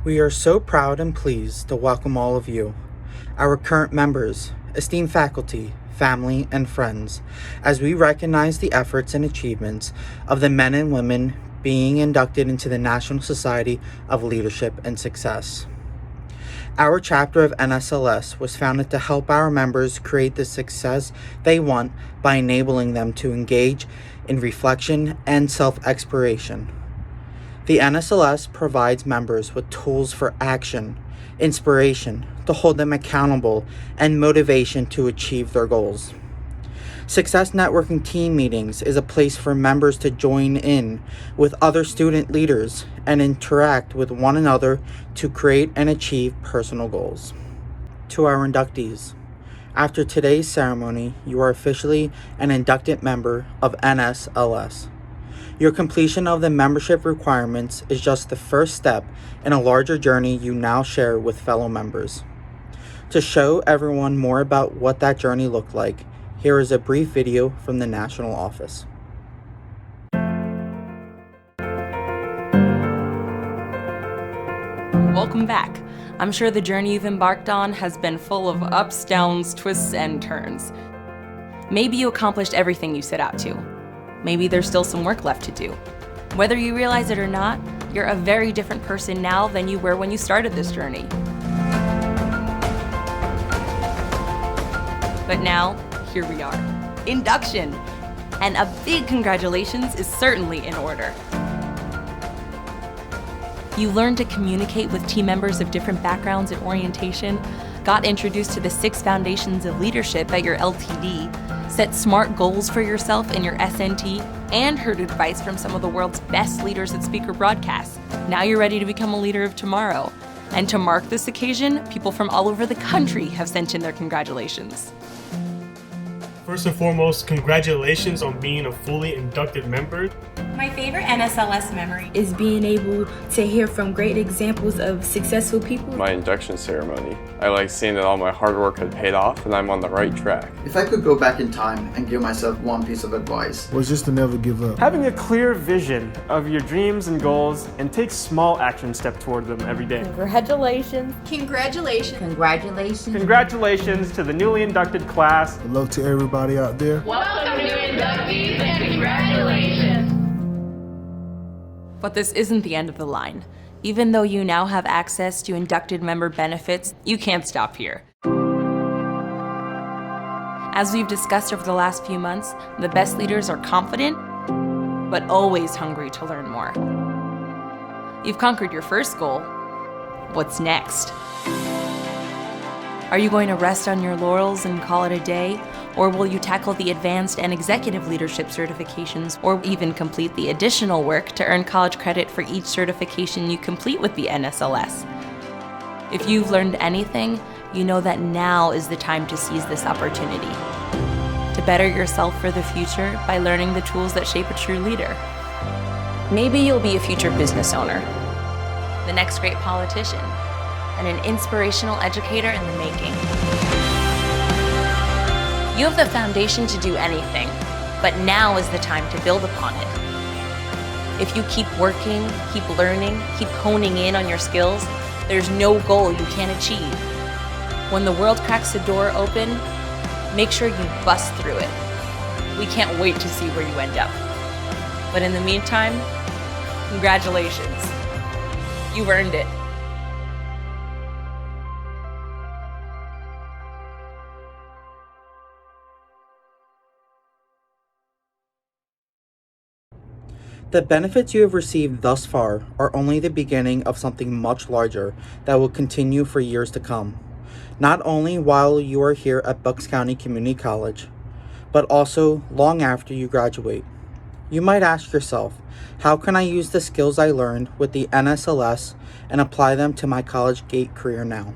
We are so proud and pleased to welcome all of you, our current members, esteemed faculty, family, and friends, as we recognize the efforts and achievements of the men and women being inducted into the National Society of Leadership and Success. Our chapter of NSLS was founded to help our members create the success they want by enabling them to engage in reflection and self-exploration. The NSLS provides members with tools for action, inspiration to hold them accountable, and motivation to achieve their goals. Success Networking Team Meetings is a place for members to join in with other student leaders and interact with one another to create and achieve personal goals. To our inductees, after today's ceremony, you are officially an inducted member of NSLS. Your completion of the membership requirements is just the first step in a larger journey you now share with fellow members. To show everyone more about what that journey looked like, here is a brief video from the National Office. Welcome back. I'm sure the journey you've embarked on has been full of ups, downs, twists, and turns. Maybe you accomplished everything you set out to. Maybe there's still some work left to do. Whether you realize it or not, you're a very different person now than you were when you started this journey. But now, here we are. Induction! And a big congratulations is certainly in order. You learned to communicate with team members of different backgrounds and orientation, got introduced to the 6 foundations of leadership at your LTD, set smart goals for yourself in your SNT, and heard advice from some of the world's best leaders at speaker broadcasts. Now you're ready to become a leader of tomorrow. And to mark this occasion, people from all over the country have sent in their congratulations. First and foremost, congratulations on being a fully inducted member. My favorite NSLS memory is being able to hear from great examples of successful people. My induction ceremony. I like seeing that all my hard work had paid off and I'm on the right track. If I could go back in time and give myself one piece of advice, was just to never give up. Having a clear vision of your dreams and goals and take small action steps toward them every day. Congratulations. Congratulations. Congratulations. Congratulations to the newly inducted class. Hello to everybody out there. Welcome new inductees and congratulations. But this isn't the end of the line. Even though you now have access to inducted member benefits, you can't stop here. As we've discussed over the last few months, the best leaders are confident, but always hungry to learn more. You've conquered your first goal. What's next? Are you going to rest on your laurels and call it a day? Or will you tackle the advanced and executive leadership certifications, or even complete the additional work to earn college credit for each certification you complete with the NSLS? If you've learned anything, you know that now is the time to seize this opportunity. To better yourself for the future by learning the tools that shape a true leader. Maybe you'll be a future business owner, the next great politician, and an inspirational educator in the making. You have the foundation to do anything, but now is the time to build upon it. If you keep working, keep learning, keep honing in on your skills, there's no goal you can't achieve. When the world cracks the door open, make sure you bust through it. We can't wait to see where you end up. But in the meantime, congratulations. You've earned it. The benefits you have received thus far are only the beginning of something much larger that will continue for years to come, not only while you are here at Bucks County Community College, but also long after you graduate. You might ask yourself, how can I use the skills I learned with the NSLS and apply them to my college gate career now?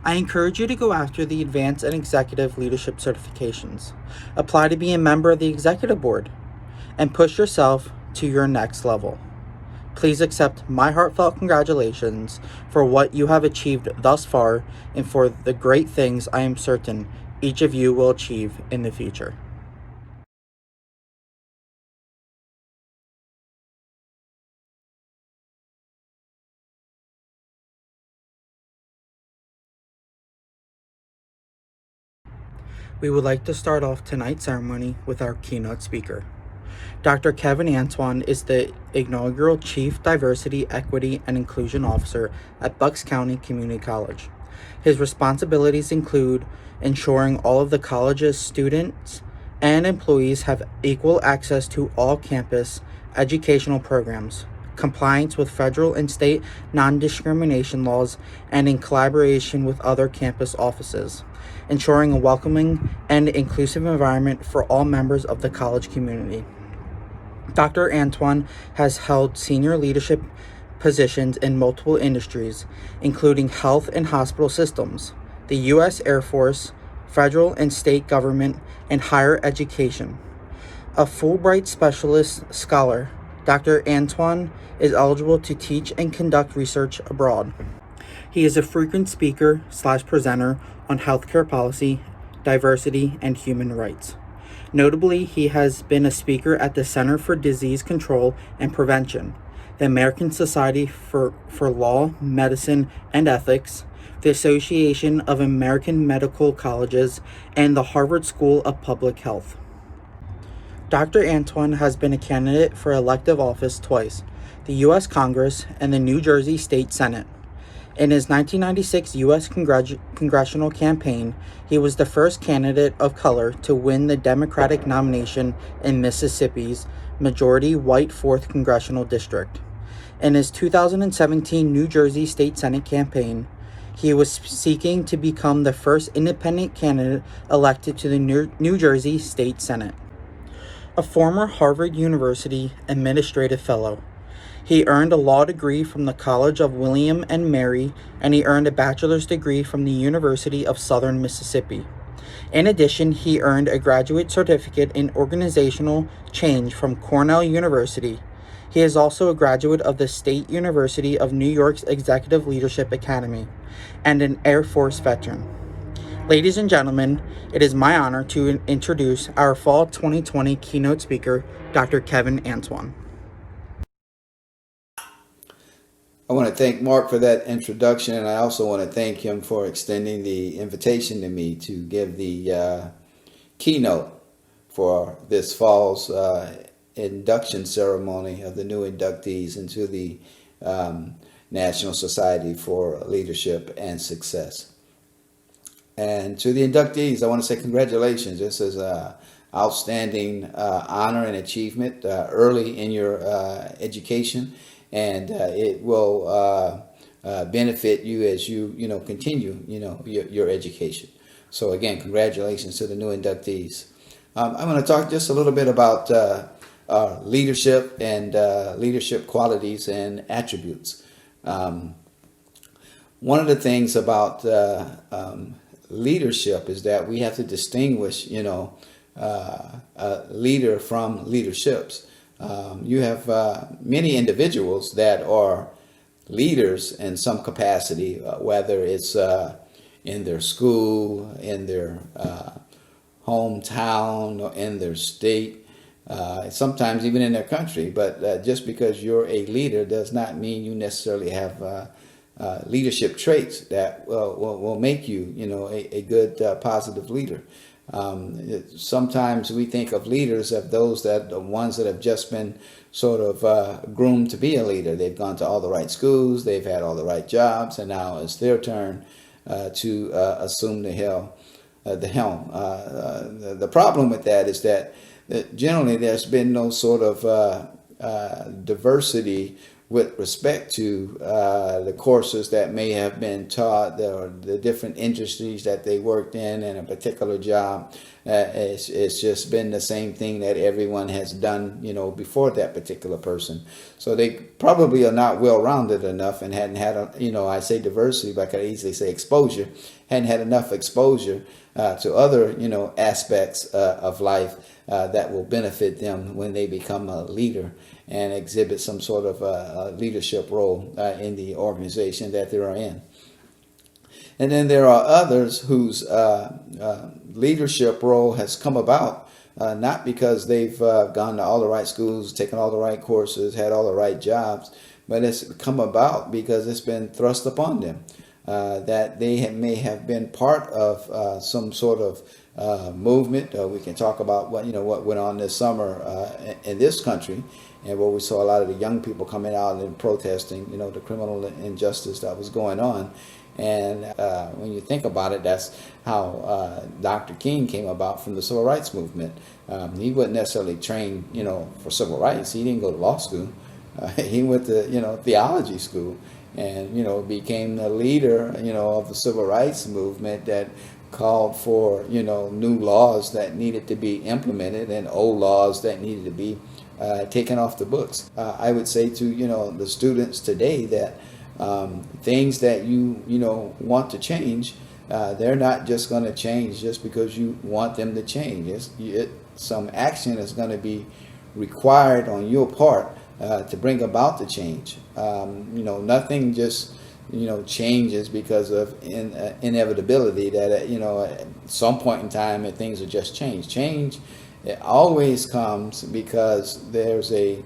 I encourage you to go after the Advanced and Executive Leadership certifications, apply to be a member of the Executive Board, and push yourself to your next level. Please accept my heartfelt congratulations for what you have achieved thus far and for the great things I am certain each of you will achieve in the future. We would like to start off tonight's ceremony with our keynote speaker. Dr. Kevin Antoine is the inaugural Chief Diversity, Equity, and Inclusion Officer at Bucks County Community College. His responsibilities include ensuring all of the college's students and employees have equal access to all campus educational programs, compliance with federal and state non-discrimination laws, and in collaboration with other campus offices, ensuring a welcoming and inclusive environment for all members of the college community. Dr. Antoine has held senior leadership positions in multiple industries, including health and hospital systems, the U.S. Air Force, federal and state government, and higher education. A Fulbright Specialist Scholar, Dr. Antoine is eligible to teach and conduct research abroad. He is a frequent speaker/presenter on healthcare policy, diversity, and human rights. Notably, he has been a speaker at the Center for Disease Control and Prevention, the American Society for Law, Medicine, and Ethics, the Association of American Medical Colleges, and the Harvard School of Public Health. Dr. Antoine has been a candidate for elective office twice, the U.S. Congress and the New Jersey State Senate. In his 1996 U.S. congressional campaign, he was the first candidate of color to win the Democratic nomination in Mississippi's majority white 4th Congressional District. In his 2017 New Jersey State Senate campaign, he was seeking to become the first independent candidate elected to the New Jersey State Senate. A former Harvard University Administrative Fellow, he earned a law degree from the College of William and Mary, and he earned a bachelor's degree from the University of Southern Mississippi. In addition, he earned a graduate certificate in organizational change from Cornell University. He is also a graduate of the State University of New York's Executive Leadership Academy and an Air Force veteran. Ladies and gentlemen, it is my honor to introduce our Fall 2020 keynote speaker, Dr. Kevin Antoine. I want to thank Mark for that introduction, and I also want to thank him for extending the invitation to me to give the keynote for this fall's induction ceremony of the new inductees into the National Society for Leadership and Success. And to the inductees, I want to say congratulations. This is an outstanding honor and achievement early in your education. And it will benefit you as you continue your education. So again, congratulations to the new inductees. I'm going to talk just a little bit about leadership and leadership qualities and attributes. One of the things about leadership is that we have to distinguish, a leader from leaderships. You have many individuals that are leaders in some capacity, whether it's in their school, in their hometown, or in their state, sometimes even in their country. But just because you're a leader does not mean you necessarily have leadership traits that will make you, a good positive leader. Sometimes we think of leaders as those that the ones that have just been sort of groomed to be a leader. They've gone to all the right schools, they've had all the right jobs, and now it's their turn to assume the helm. The problem with that is that generally there's been no sort of diversity with respect to the courses that may have been taught, the different industries that they worked in a particular job. It's just been the same thing that everyone has done, before that particular person. So they probably are not well-rounded enough and hadn't had, I say diversity, but I could easily say exposure, hadn't had enough exposure to other, aspects of life that will benefit them when they become a leader and exhibit some sort of leadership role in the organization that they are in. And then there are others whose leadership role has come about not because they've gone to all the right schools, taken all the right courses, had all the right jobs, but it's come about because it's been thrust upon them. that they may have been part of some sort of movement. We can talk about what went on this summer in this country, and where we saw a lot of the young people coming out and protesting, the criminal injustice that was going on. And when you think about it, that's how Dr. King came about from the civil rights movement. He wasn't necessarily trained, for civil rights. He didn't go to law school. He went to, theology school, and, became the leader, of the civil rights movement that called for, new laws that needed to be implemented and old laws that needed to be taken off the books. I would say to, the students today that things that you want to change, they're not just going to change just because you want them to change. Some action is going to be required on your part to bring about the change. Nothing just changes because of inevitability that at some point in time things will just change. Change, it always comes because there's a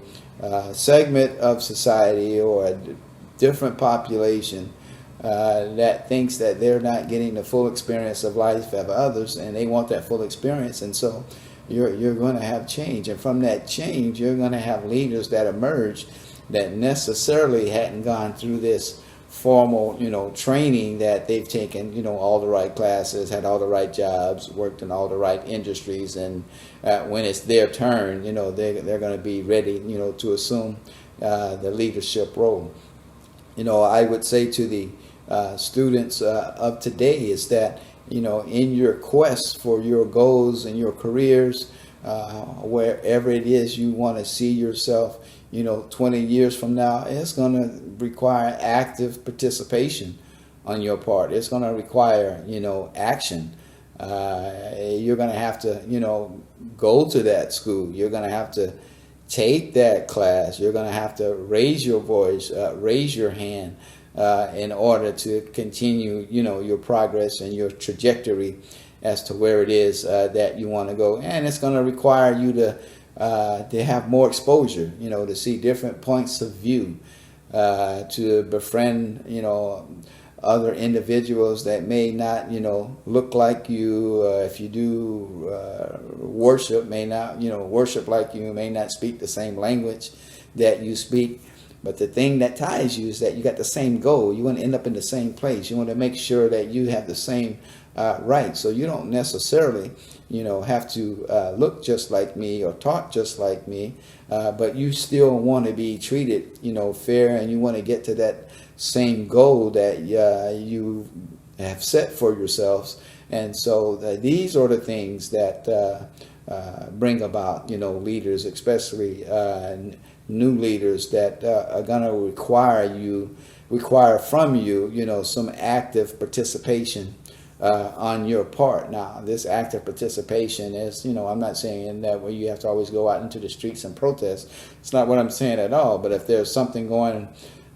segment of society or a different population that thinks that they're not getting the full experience of life of others, and they want that full experience, and so you're going to have change. And from that change, you're going to have leaders that emerge that necessarily hadn't gone through this formal training, that they've taken all the right classes, had all the right jobs, worked in all the right industries, and when it's their turn, they're going to be ready to assume the leadership role. I would say to the students of today is that, in your quest for your goals and your careers, wherever it is you want to see yourself, 20 years from now, it's going to require active participation on your part. It's going to require, action. You're going to have to, go to that school. You're going to have to take that class. You're going to have to raise your voice, raise your hand in order to continue, your progress and your trajectory as to where it is that you want to go. And it's going to require you to have more exposure, to see different points of view, to befriend, other individuals that may not, look like you. If you do worship, may not, worship like you, may not speak the same language that you speak. But the thing that ties you is that you got the same goal. You want to end up in the same place. You want to make sure that you have the same rights. So you don't necessarily, have to look just like me or talk just like me, but you still want to be treated, fair, and you want to get to that same goal that you have set for yourselves. And so these are the things that bring about, leaders, especially new leaders that are going to require from you, some active participation on your part. Now, this active participation is, I'm not saying that where you have to always go out into the streets and protest. It's not what I'm saying at all. But if there's something going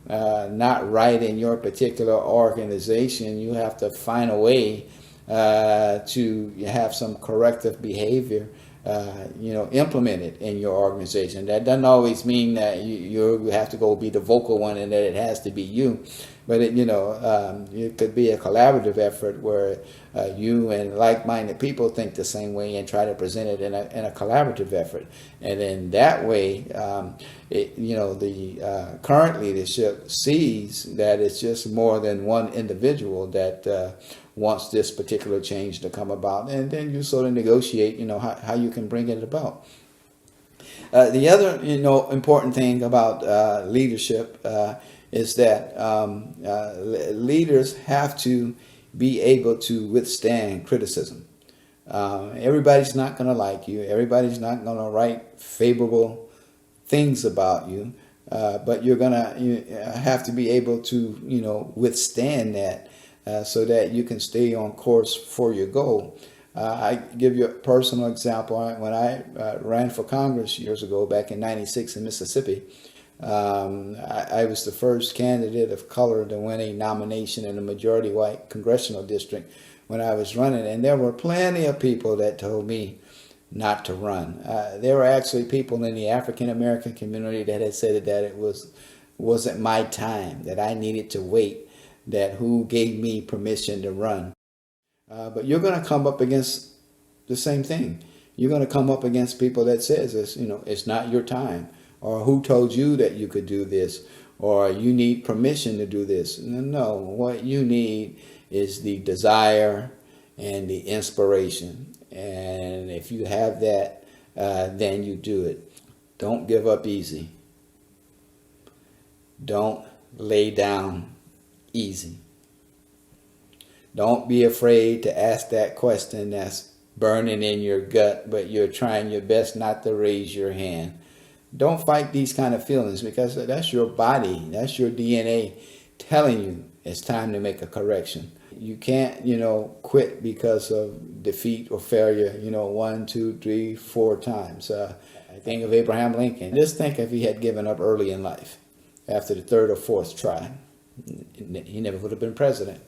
not right in your particular organization, you have to find a way to have some corrective behavior implemented in your organization. That doesn't always mean that you have to go be the vocal one and that it has to be you, but it could be a collaborative effort where you and like-minded people think the same way and try to present it in a collaborative effort. And then that way, the current leadership sees that it's just more than one individual that wants this particular change to come about, and then you sort of negotiate, how you can bring it about. The other, important thing about leadership is that leaders have to be able to withstand criticism. Everybody's not going to like you. Everybody's not going to write favorable things about you, but you're going to have to be able to, withstand that. So that you can stay on course for your goal. I give you a personal example. When I ran for Congress years ago, back in '96 in Mississippi, I was the first candidate of color to win a nomination in a majority white congressional district when I was running. And there were plenty of people that told me not to run. There were actually people in the African American community that had said that it wasn't my time, that I needed to wait that who gave me permission to run. But you're going to come up against the same thing. You're going to come up against people that says it's not your time, or who told you that you could do this, or you need permission to do this. No, what you need is the desire and the inspiration. And if you have that, then you do it. Don't give up easy. Don't lay down easy. Don't be afraid to ask that question that's burning in your gut, but you're trying your best not to raise your hand. Don't fight these kind of feelings, because that's your body, that's your DNA telling you it's time to make a correction. You can't, quit because of defeat or failure, 1, 2, 3, 4 times. I think of Abraham Lincoln. Just think if he had given up early in life, after the 3rd or 4th try, he never would have been president.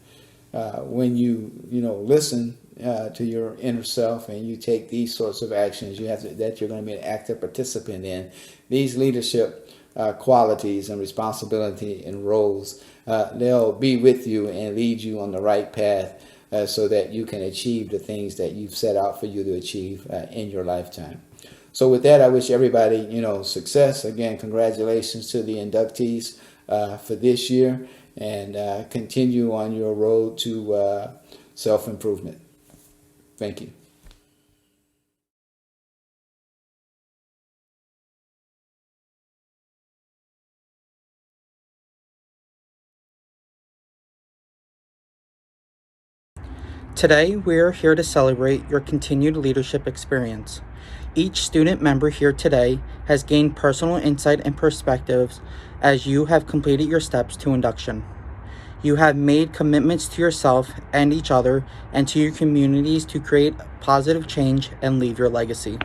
When you listen to your inner self and you take these sorts of actions, that you're going to be an active participant in these leadership qualities and responsibility and roles. They'll be with you and lead you on the right path so that you can achieve the things that you've set out for you to achieve in your lifetime. So with that, I wish everybody success. Again, congratulations to the inductees for this year, and continue on your road to self-improvement. Thank you. Today, we are here to celebrate your continued leadership experience. Each student member here today has gained personal insight and perspectives as you have completed your steps to induction. You have made commitments to yourself and each other and to your communities to create positive change and leave your legacy.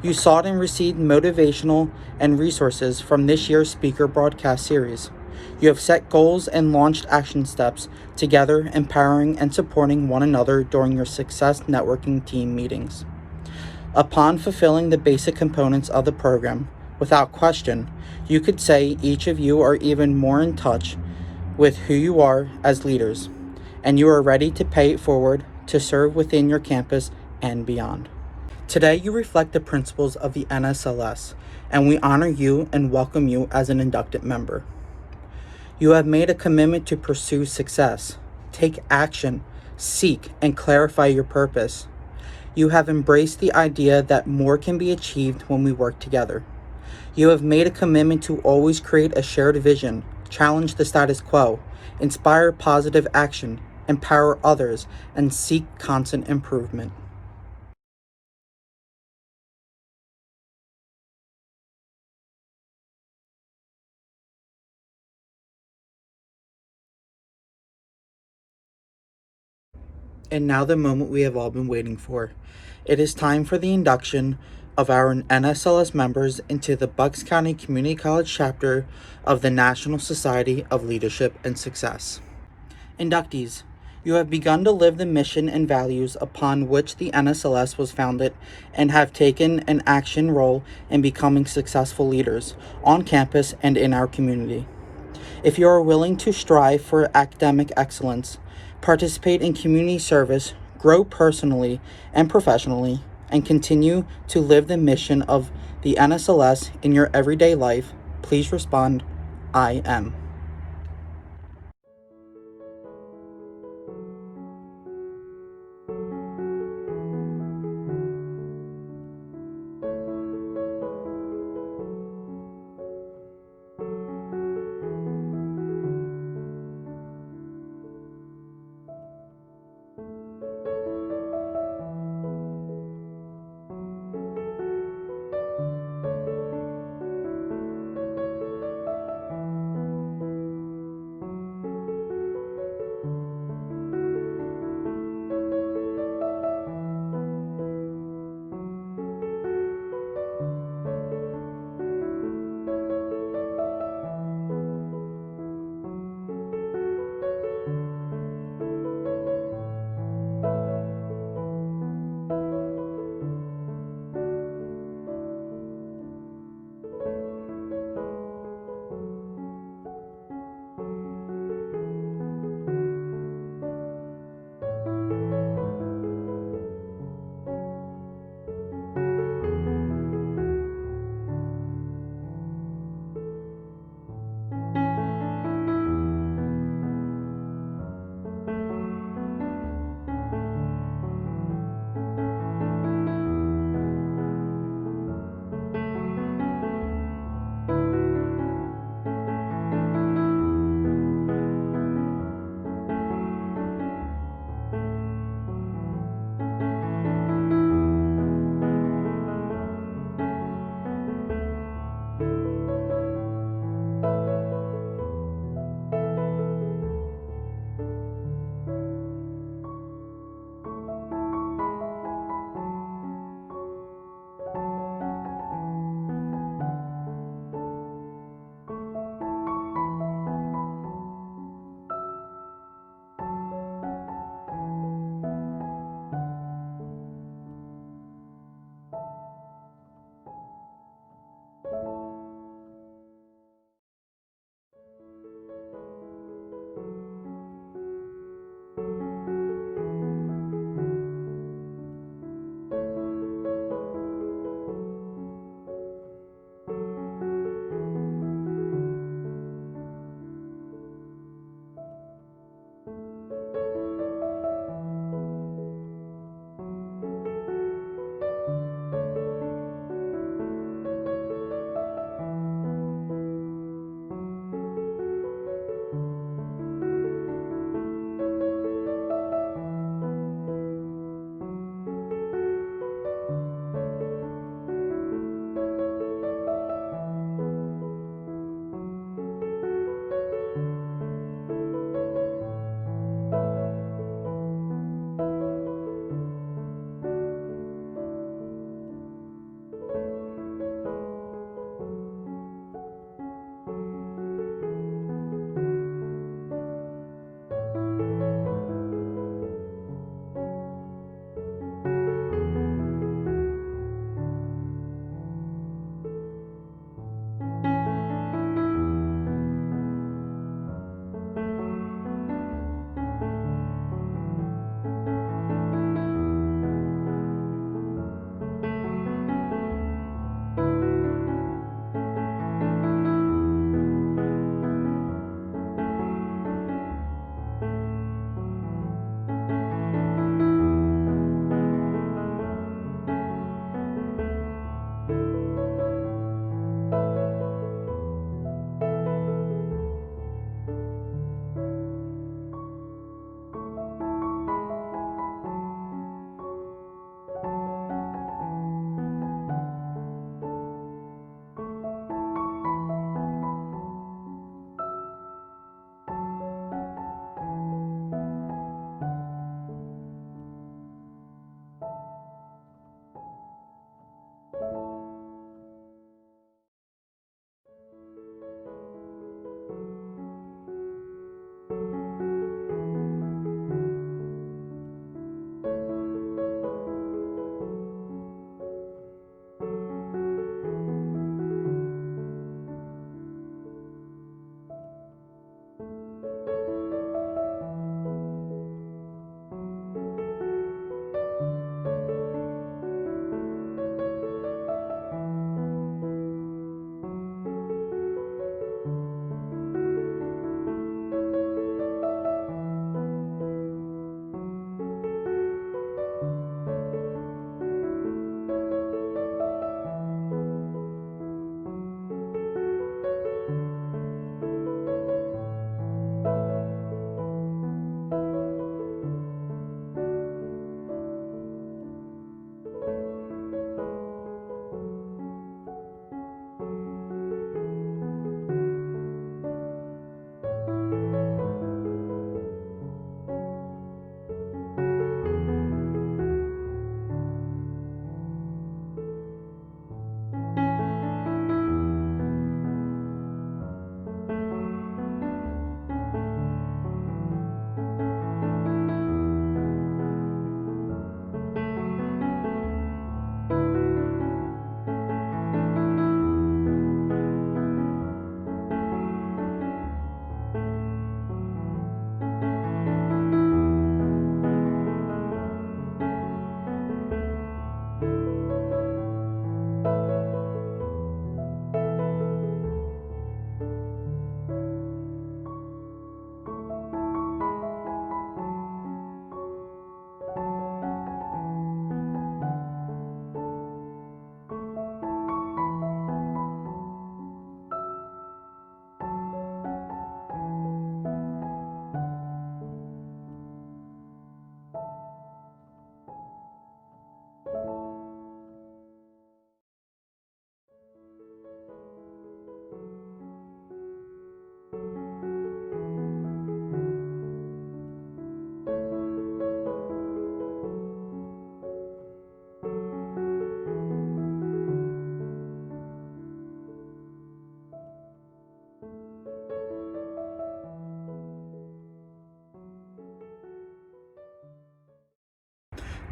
You sought and received motivational and resources from this year's speaker broadcast series. You have set goals and launched action steps together, empowering and supporting one another during your success networking team meetings. Upon fulfilling the basic components of the program, without question, you could say each of you are even more in touch with who you are as leaders, and you are ready to pay it forward to serve within your campus and beyond. Today, you reflect the principles of the NSLS, and we honor you and welcome you as an inducted member. You have made a commitment to pursue success, take action, seek, and clarify your purpose. You have embraced the idea that more can be achieved when we work together. You have made a commitment to always create a shared vision, challenge the status quo, inspire positive action, empower others, and seek constant improvement. And now the moment we have all been waiting for. It is time for the induction of our NSLS members into the Bucks County Community College chapter of the National Society of Leadership and Success. Inductees, you have begun to live the mission and values upon which the NSLS was founded and have taken an action role in becoming successful leaders on campus and in our community. If you are willing to strive for academic excellence, participate in community service, grow personally and professionally, and continue to live the mission of the NSLS in your everyday life, please respond, I am.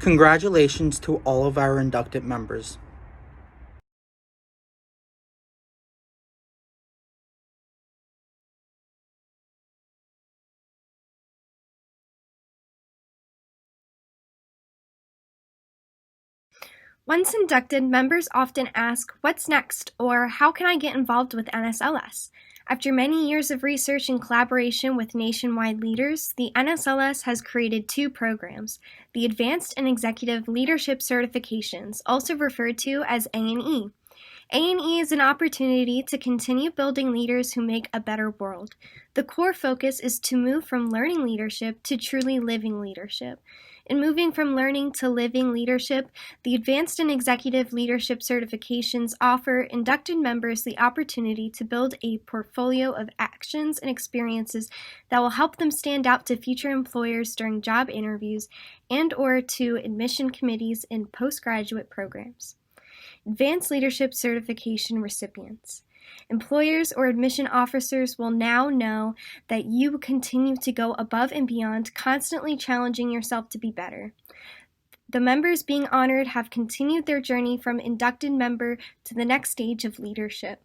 Congratulations to all of our inducted members. Once inducted, members often ask, "What's next?" or "How can I get involved with NSLS?" After many years of research and collaboration with nationwide leaders, the NSLS has created two programs, the Advanced and Executive Leadership Certifications, also referred to as A&E. A&E is an opportunity to continue building leaders who make a better world. The core focus is to move from learning leadership to truly living leadership. In moving from learning to living leadership, the Advanced and Executive Leadership Certifications offer inducted members the opportunity to build a portfolio of actions and experiences that will help them stand out to future employers during job interviews and/or to admission committees in postgraduate programs. Advanced Leadership Certification recipients. Employers or admission officers will now know that you continue to go above and beyond, constantly challenging yourself to be better. The members being honored have continued their journey from inducted member to the next stage of leadership.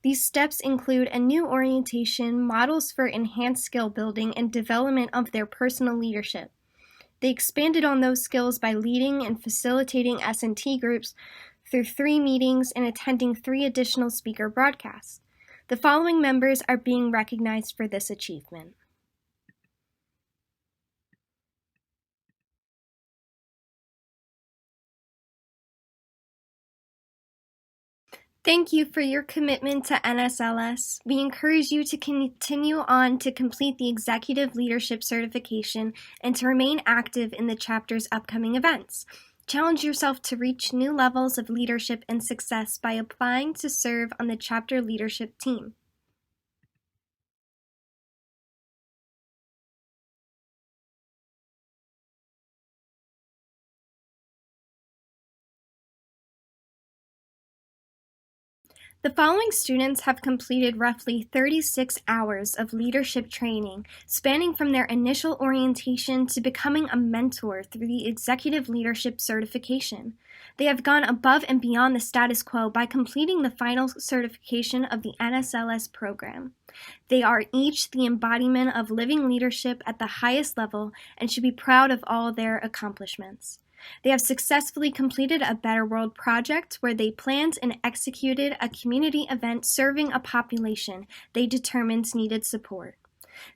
These steps include a new orientation, models for enhanced skill building, and development of their personal leadership. They expanded on those skills by leading and facilitating S&T groups through 3 meetings and attending 3 additional speaker broadcasts. The following members are being recognized for this achievement. Thank you for your commitment to NSLS. We encourage you to continue on to complete the Executive Leadership Certification and to remain active in the chapter's upcoming events. Challenge yourself to reach new levels of leadership and success by applying to serve on the chapter leadership team. The following students have completed roughly 36 hours of leadership training, spanning from their initial orientation to becoming a mentor through the Executive Leadership Certification. They have gone above and beyond the status quo by completing the final certification of the NSLS program. They are each the embodiment of living leadership at the highest level and should be proud of all their accomplishments. They have successfully completed a Better World project where they planned and executed a community event serving a population they determined needed support.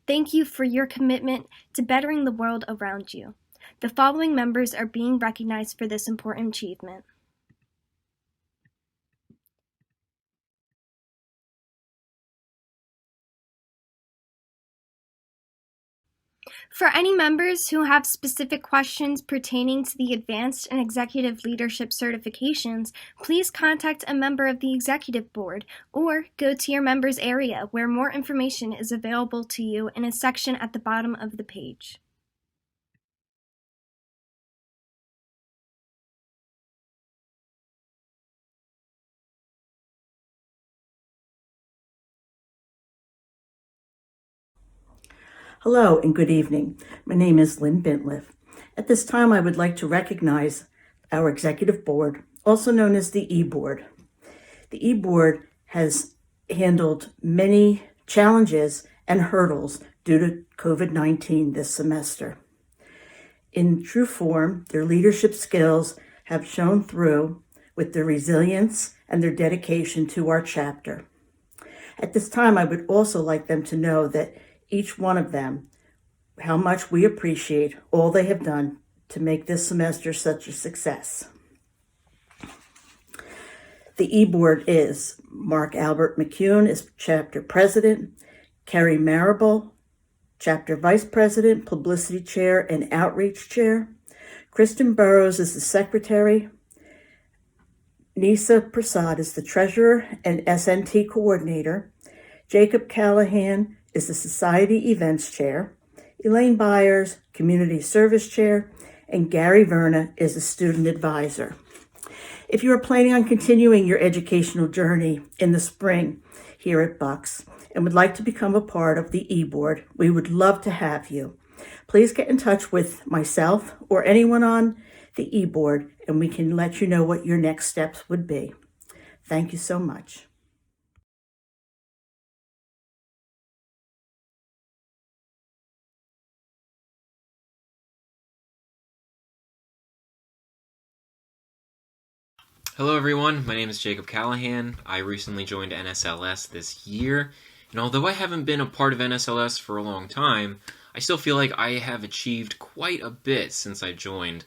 Thank you for your commitment to bettering the world around you. The following members are being recognized for this important achievement. For any members who have specific questions pertaining to the Advanced and Executive Leadership Certifications, please contact a member of the Executive Board or go to your member's area where more information is available to you in a section at the bottom of the page. Hello and good evening. My name is Lynn Bintliff. At this time, I would like to recognize our Executive Board, also known as the E-Board. The E-Board has handled many challenges and hurdles due to COVID-19 this semester. In true form, their leadership skills have shown through with their resilience and their dedication to our chapter. At this time, I would also like them to know that each one of them, how much we appreciate all they have done to make this semester such a success. The E-Board is Mark Albert McCune is Chapter President, Kerry Marable, Chapter Vice President, Publicity Chair, and Outreach Chair. Kristen Burrows is the Secretary. Nisa Prasad is the Treasurer and SNT Coordinator. Jacob Callahan is the Society Events Chair, Elaine Byers, Community Service Chair, and Gary Verna is the Student Advisor. If you are planning on continuing your educational journey in the spring here at Bucks and would like to become a part of the E-Board, we would love to have you. Please get in touch with myself or anyone on the e-board, and we can let you know what your next steps would be. Thank you so much. Hello everyone, my name is Jacob Callahan. I recently joined NSLS this year, and although I haven't been a part of NSLS for a long time, I still feel like I have achieved quite a bit since I joined.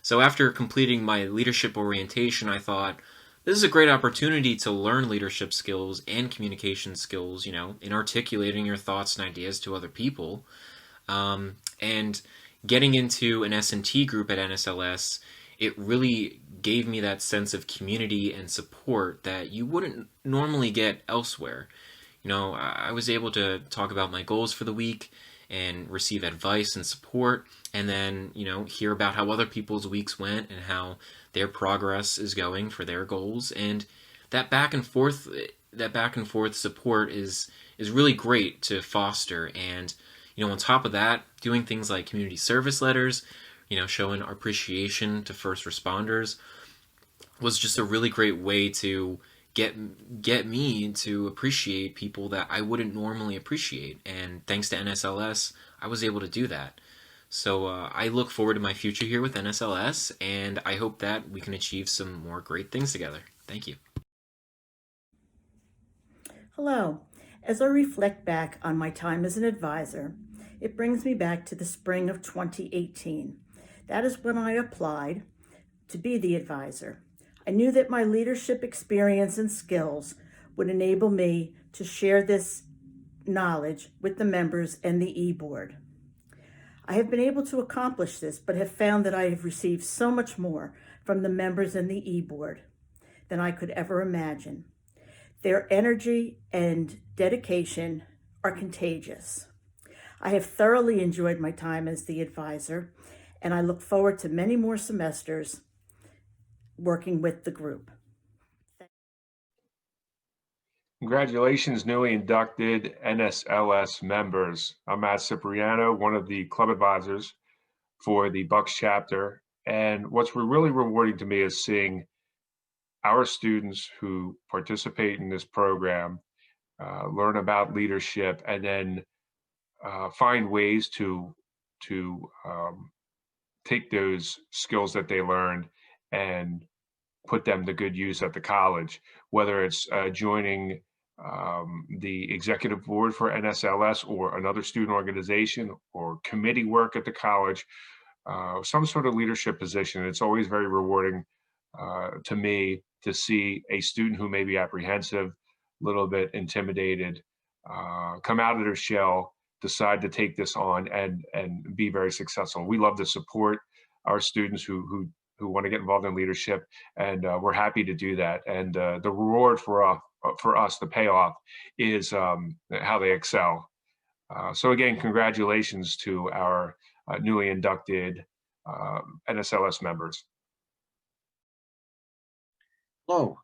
So after completing my leadership orientation, I thought, this is a great opportunity to learn leadership skills and communication skills, in articulating your thoughts and ideas to other people. And getting into an S&T group at NSLS, it really gave me that sense of community and support that you wouldn't normally get elsewhere. I was able to talk about my goals for the week and receive advice and support, and then, hear about how other people's weeks went and how their progress is going for their goals. And that back and forth support is really great to foster. And, on top of that, doing things like community service letters, showing our appreciation to first responders was just a really great way to get me to appreciate people that I wouldn't normally appreciate. And thanks to NSLS, I was able to do that. So I look forward to my future here with NSLS, and I hope that we can achieve some more great things together. Thank you. Hello. As I reflect back on my time as an advisor, it brings me back to the spring of 2018. That is when I applied to be the advisor. I knew that my leadership experience and skills would enable me to share this knowledge with the members and the e-board. I have been able to accomplish this, but have found that I have received so much more from the members and the e-board than I could ever imagine. Their energy and dedication are contagious. I have thoroughly enjoyed my time as the advisor, and I look forward to many more semesters working with the group. Congratulations, newly inducted NSLS members. I'm Matt Cipriano, one of the club advisors for the Bucks chapter. And what's really rewarding to me is seeing our students who participate in this program learn about leadership and then find ways to take those skills that they learned and put them to good use at the college, whether it's joining the executive board for NSLS or another student organization or committee work at the college, some sort of leadership position. It's always very rewarding to me to see a student who may be apprehensive, a little bit intimidated, come out of their shell, decide to take this on and be very successful. We love to support our students who want to get involved in leadership, and we're happy to do that. And the reward for us, the payoff, is how they excel. So again, congratulations to our newly inducted NSLS members. Hello,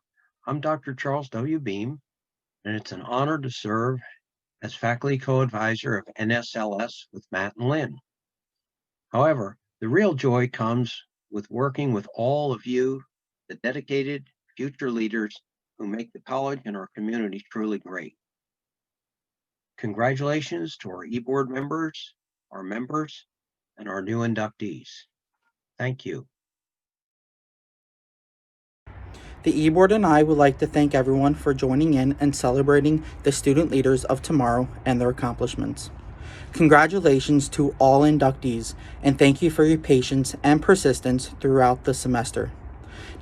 I'm Dr. Charles W. Beam, and it's an honor to serve as faculty co-advisor of NSLS with Matt and Lynn. However, the real joy comes with working with all of you, the dedicated future leaders who make the college and our community truly great. Congratulations to our e-board members, our members, and our new inductees. Thank you. The e-board and I would like to thank everyone for joining in and celebrating the student leaders of tomorrow and their accomplishments. Congratulations to all inductees, and thank you for your patience and persistence throughout the semester.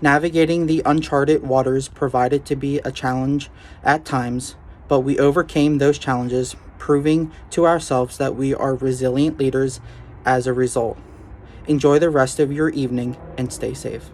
Navigating the uncharted waters provided to be a challenge at times, but we overcame those challenges, proving to ourselves that we are resilient leaders as a result. Enjoy the rest of your evening and stay safe.